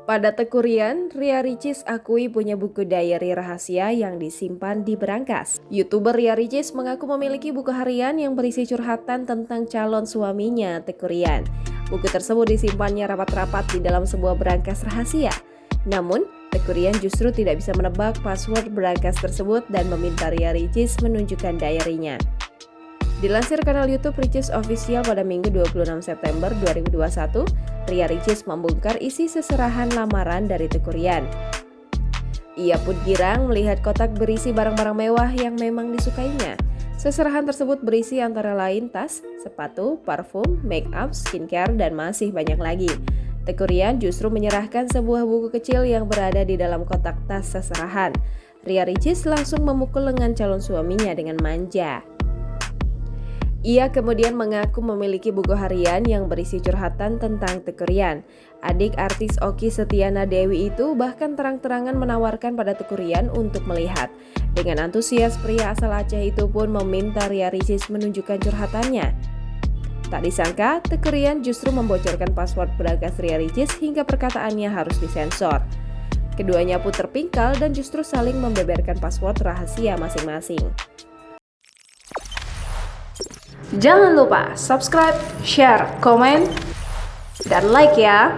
Pada Teuku Ryan, Ria Ricis akui punya buku diary rahasia yang disimpan di berangkas. YouTuber Ria Ricis mengaku memiliki buku harian yang berisi curhatan tentang calon suaminya, Teuku Ryan. Buku tersebut disimpannya rapat-rapat di dalam sebuah berangkas rahasia. Namun, Teuku Ryan justru tidak bisa menebak password berangkas tersebut dan meminta Ria Ricis menunjukkan diary-nya. Dilansir kanal YouTube Ricis Official pada Minggu 26 September 2021, Ria Ricis membongkar isi seserahan lamaran dari Teuku Ryan. Ia pun girang melihat kotak berisi barang-barang mewah yang memang disukainya. Seserahan tersebut berisi antara lain tas, sepatu, parfum, make up, skincare, dan masih banyak lagi. Teuku Ryan justru menyerahkan sebuah buku kecil yang berada di dalam kotak tas seserahan. Ria Ricis langsung memukul lengan calon suaminya dengan manja. Ia kemudian mengaku memiliki buku harian yang berisi curhatan tentang Teuku Ryan. Adik artis Okky Setiana Dewi itu bahkan terang-terangan menawarkan pada Teuku Ryan untuk melihat. Dengan antusias, pria asal Aceh itu pun meminta Ria Ricis menunjukkan curhatannya. Tak disangka, Teuku Ryan justru membocorkan password berangkas Ria Ricis hingga perkataannya harus disensor. Keduanya pun terpingkal dan justru saling membeberkan password rahasia masing-masing. Jangan lupa subscribe, share, komen, dan like ya!